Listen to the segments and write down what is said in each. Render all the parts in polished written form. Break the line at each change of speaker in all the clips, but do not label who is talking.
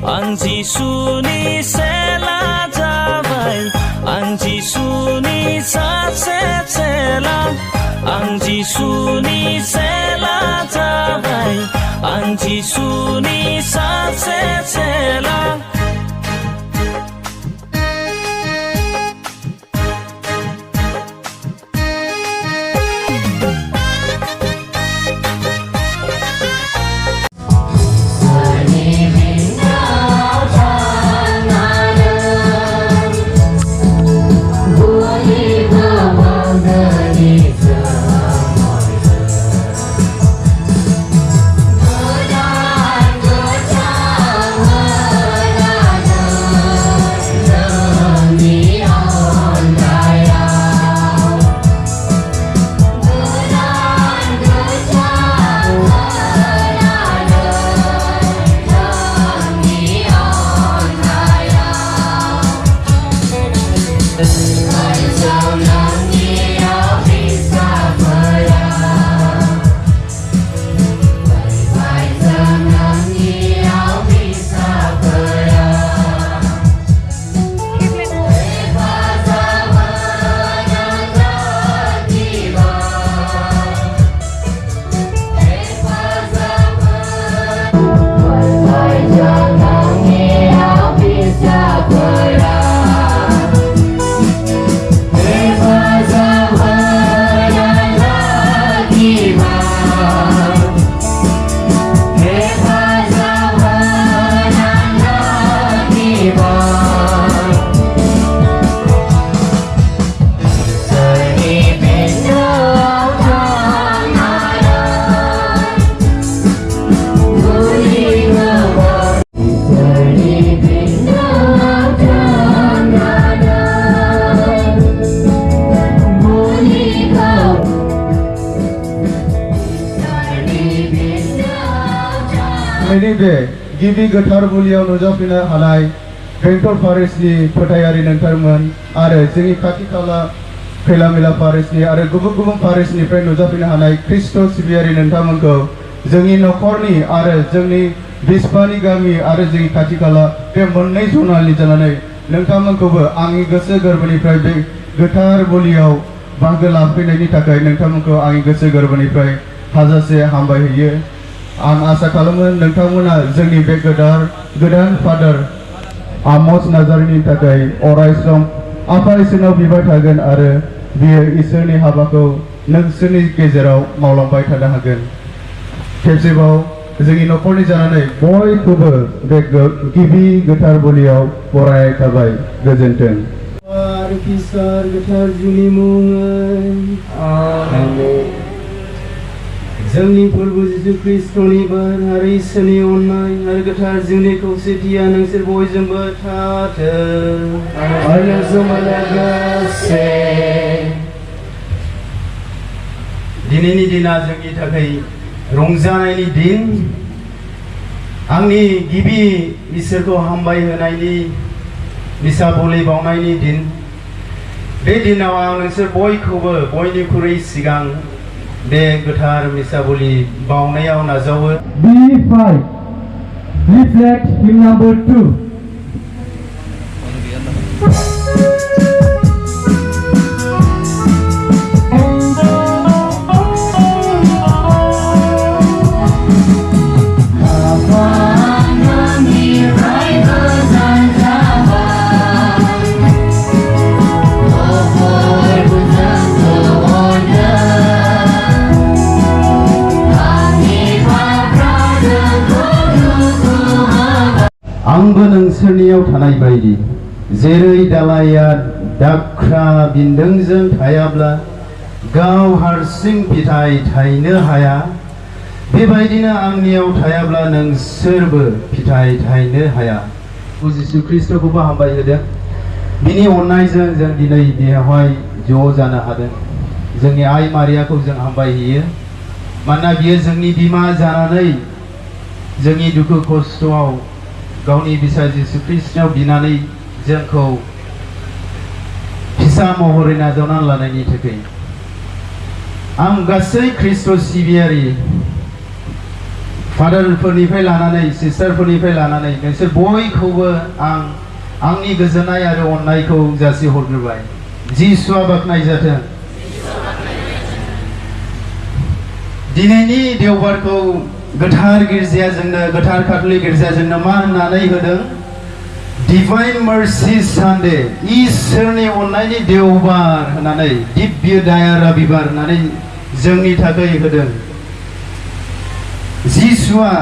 आं जिसुनि चेला जाबाय आं जिसुनि सासे चेला आं जिसुनि चेला जाबाय आं जिसुनि सासे चेला
गिबि गोथार बुलियाव नुजाफैनो हानाय बेंटल पारिसनि फोथायारि नोंथांमोन आरो जोंनि खाथि खाला खैला मैला पारिसनि आरो गुबुन गुबुन पारिसनिफ्राय नुजाफैनो हानाय ख्रिस्ट सिबियारि नोंथांमोनखौ जोंनि नखरनि आरो जोंनि बिस्फानि गामि आरो जोंनि खाथि खाला बे मोननै जनालनि जानानै नोंथांमोनखौबो आंनि गोसो गोरबोनिफ्राय बे गोथार बुलियाव बाहागो लाफैनायनि थाखाय नोंथांमोनखौ आंनि गोसो गोरबोनिफ्राय हाजासे हामबायहोयो। आं आसा खालामो नोंथांमोना जोंनि बे गोदान फादार आमोस नार्जारिनि थाखाय अराय सम आफा इसोरनाव बिबाय थागोन आरो बियो इसोरनि हाबाखौ नोंसोरनि गेजेराव मावलांबाय थानो हागोन। खेबसेबाव जोंनि नखरनि जानानै बयखौबो बे गिबि गोथार बुलियाव बरायनाय थाबाय। गोजोन्थों। गोथार जुनि मुङै आमेन। जोंनि प्रभु जिसु ख्रिस्टनि बोर आरो इसोरनि अननाय आरो गोथार जिउनि खौसेथिया नोंसोर बयजोंबो थाथों आरो नोंजों लोगोसे। दिनैनि दिना जोंनि थाखाय रंजानायनि दिन, आंनि गिबि इसोरखौ हामबाय होनायनि मिसा बुलि बावनायनि दिन। बे दिनाव आं नोंसोर बयखौबो बयनिख्रुइ सिगां बे गोथार मिसा बुलि बावनायाव नाजावो। B5 reflect hymn number 2। आंबो नोंसोरनियाव थानाय बायदि जेरै दालाइया दाख्रा बिन्दोंजों थायाब्ला गाव हारसिं फिथाइ थायनो हाया, बेबायदिनो आंनियाव थायाब्ला नोंसोरबो फिथाइ थायनो हाया। जिसु ख्रिस्टखौबो हामबाय होदों। बिनि अननायजों जों दिनै बेवहाय ज' जानो हादों। जोंनि आइ मारियाखौ जों हामबाय होयो, मानोना बियो जोंनि बिमा जानानै जोंनि दुखु खस्थ'आव गावनि बिसा जिसु ख्रिस्टनाव बिनानै जोंखौ फिसा महरै नाजावना लानायनि थाखाय आं गासै ख्रिस्ट सिबियारि फादारफोरनिफ्राय लानानै सिस्टारफोरनिफ्राय लानानै नोंसोर बयखौबो आंनि गोजोननाय आरो अननायखौ जासिहरग्रोबाय। जिसुआ बाख्नायजाथों। दिनैनि देवबारखौ गोथार गिर्जाया जोंनो, गोथार काथलिक गिर्जाया जोंनो मा होननानै होदों? डिवाइन मार्सि सानडे, इसोरनि अननायनि देवबार होननानै, दिव्य दाया रबिबार होननानै जोंनि थाखाय होदों। जिसुआ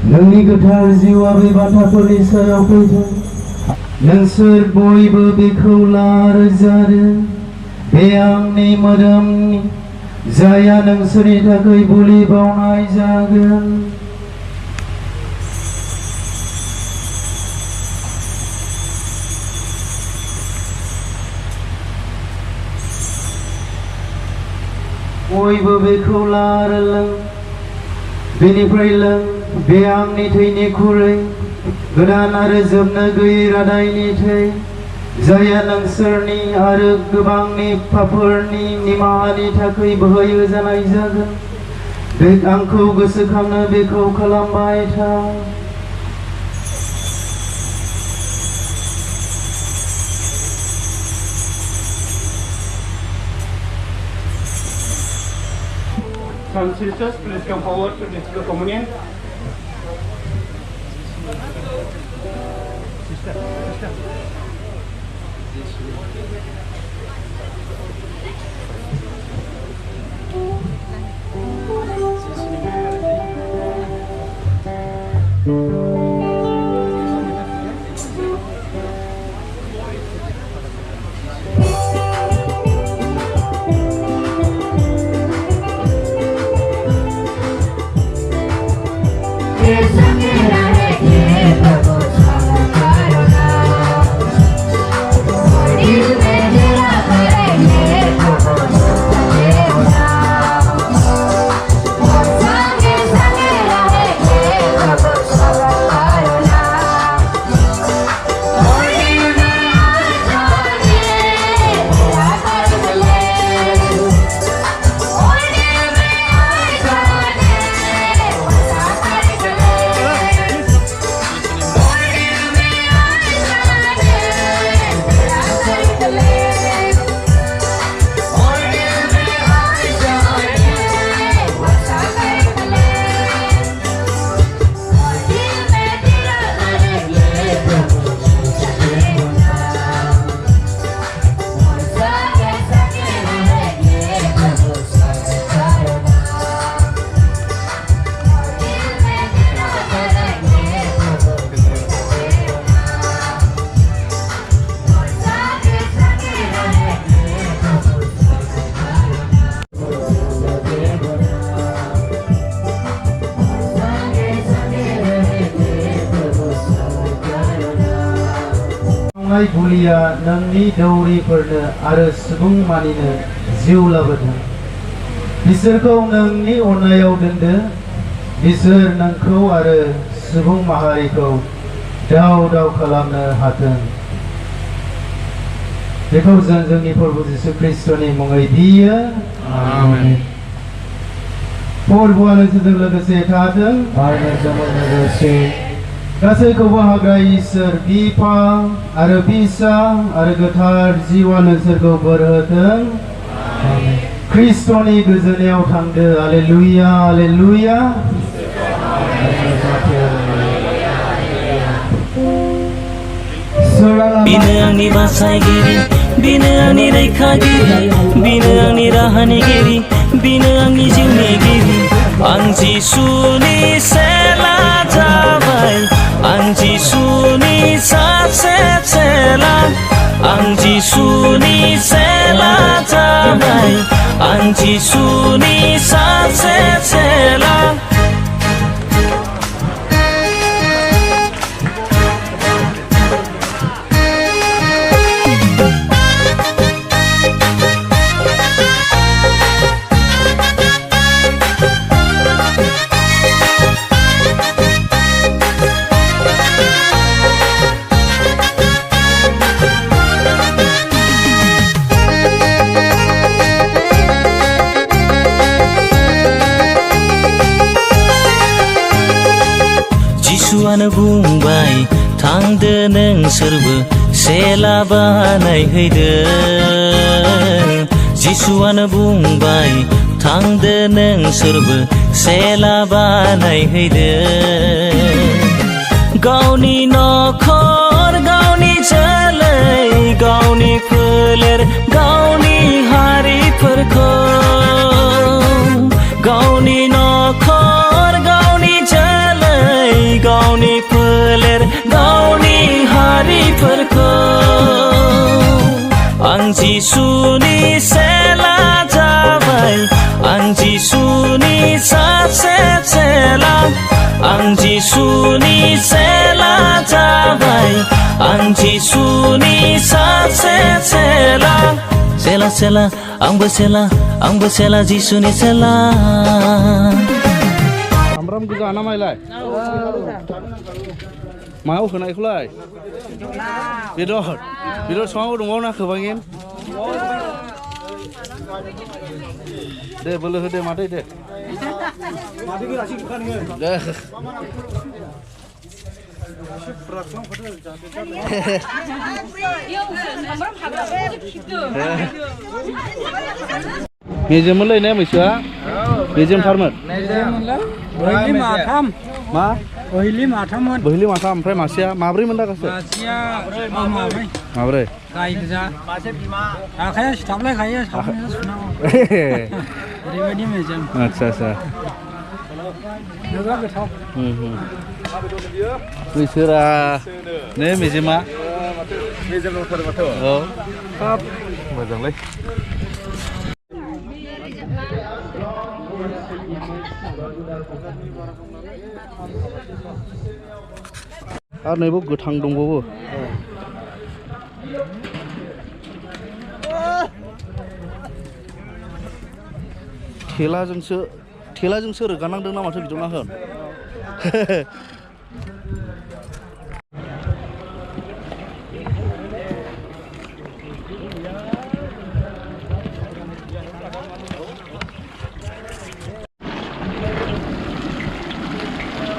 नोंनि गोथार जिउआ बे बाथ्राफोरनि सायाव फैथों। नोंसोर बयबो बेखौ लारोजारो। बे आंनि मोदोमनि जाया नोंसोरनि थाखाय बोलि बावनाय जागोन।
बयबो बेखौ लार लों बेनिफ्राय लों बे आंनि थैनि खुरै गोदान आरो जोबनो गैयै रादायनि थै जाया नोंसोरनि आरो गोबांनि पापफोरनि निमाहानि थाखाय बोहैयो जानाय जागोन बे आंखौ गोसोखांनो बेखौ खालामबाय था
Some sisters, please come forward to receive the communion.
बुलिया नोंनि दौरिफोरनो आरो सुबुं मानिनो जिउ लाबोदों बिसोरखौ नोंनि अननायाव दोनदो बिसोर नोंखौ आरो सुबुं माहारिखौ दाव दाव खालामनो हाथों बेखौ जों जोंनि प्रभु जिसु ख्रीष्टनि मुङै बियो आमेन फोरबोआ नोंसोरजों लोगोसे थाथों आरो नोंजों लोगोसे गासैखौबो हाग्रा इसोर बिफा आरो फिसा आरो गोथार जिउआ नोंसोरखौ बोर होथों ख्रीष्टनि गोजोननायाव थांदो हालेलुया हालेलुया
बिनो आंनि बासायगिरि बिनो आंनि रैखागिरि बिनो आंनि राहानिगिरि बिनो आंनि जिउनिगिरि आं जिसुनि सेला जाबाय आं जिसुनि सासे चेला आं जिसुनि सेला जाबाय आं जिसुनि सासे चेला जिसुआनो बुंबाय थांदो नोंसोरबो सेला बानायहैदो जिसुआनो बुंबाय थांदो नोंसोरबो सेला बानायहैदो गावनि नखर गावनि जोलै गावनि फोलेर गावनि हारिफोरखौ गावनि नखर गावनि जोलै गावनि फोलेर गावनि हारिफोरखौ आं जिसुनि सेला जाबाय आं जिसुनि सासे चेला आं जिसुनि सेला जाबाय आं जिसुनि सासे चेला सेला सेला आंबो सेला जिसुनि सेला
सामब्राम गोजा ना माइलाय मायाव होनायखौलाय बेदर संनांगौ दंबावो ना खोबाङैनो दे बोलो होदे मादै दे मेजेममोनलै ने मैसोआ मेजेमथारमोन मा
बोहैली माथामोन
बोहैली माथाम ओमफ्राय मासेया माब्रैमोन दा गासै
मासेया
माब्रै
गाय गोजा मासे बिमा आखाया सिथाबलायखायो सावनाया सुनांगौ ओरैबायदि मेजेम
आच्छा
नोगोद गोथाव
बैसोरा ने मेजेमा
मेजेम दंथारो माथो
औ हाब मोजांलै आरो नैबाव गोथां दंबावो थेलाजोंसो रोगानांदों ना माथो बिदिनो होन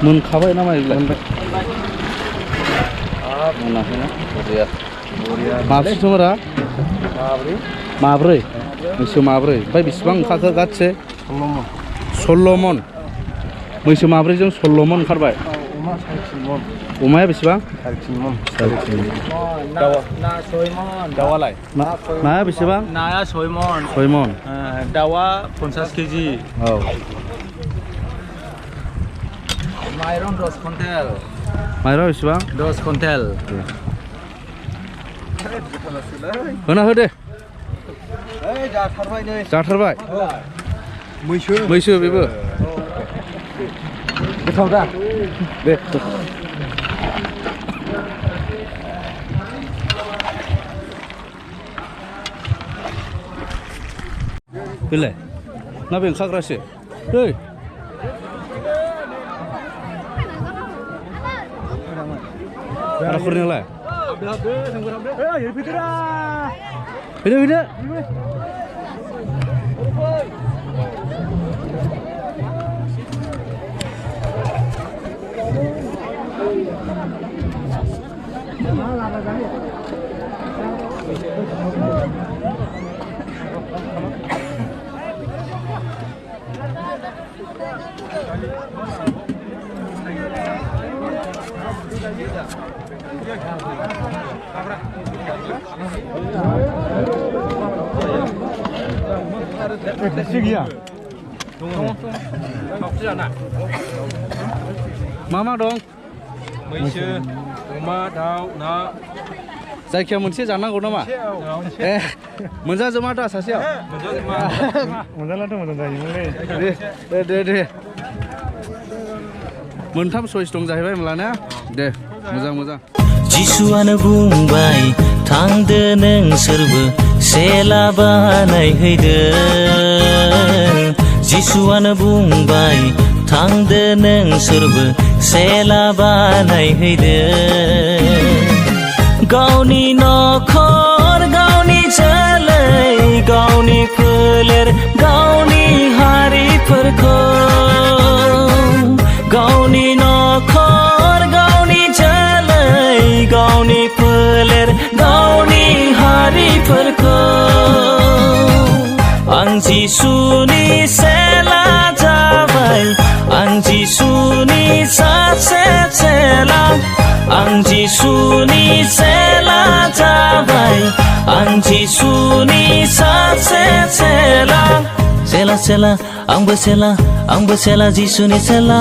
मोनखाबाय ना माइलाय मोनाखैना माबेसेथ'रा माब्रै मैसो माब्रै ओमफ्राय बेसेबां ओंखारखो गासै 16 मन मैसो माब्रैजों 16 मन ओंखारबाय अमाया बेसेबां 3.5 मन
दावालाय
नाया बेसेबां
नाया 6 मन दावा 50 केजि
औ
माइरं 10 कुइन्टेल
माइरं बेसेबां
10 कुइन्टेल
होना हो दे
जाथारबाय नै
जाथारबाय मैसो बेबो
गोथाव दा
दे बेलाय ना बे ओंखारग्रासो दै आराखुरनियालाय फैदो मा दं
मैसो अमा दाउ ना
जायखिया मोनसे जानांगौ नामा ए मोनजाजोबा दा सासेयाव
मोनजालाथ' मोजां जायोमोनलै
दे मोनथाम चइस दं जाहैबाय होमब्ला ना दे मोजां
जिसुआनो बुंबाय थांदो नोंसोरबो सेला बानायहैदो जिसुआनो बुंबाय थांदो नोंसोरबो सेला बानायहैदो गावनि नखर गावनि जोलै गावनि फोलेर गावनि हारिफोरखौ गावनि नखर गावनि जोलै गावनि फोलेर गावनि हारिफोरखौ आं जिसुनि सेला जाबाय आं जिसुनि सासे चेला आं जिसुनि सेला जाबाय आं जिसुनि सासे चेला सेला आंबो सेला जिसुनि सेला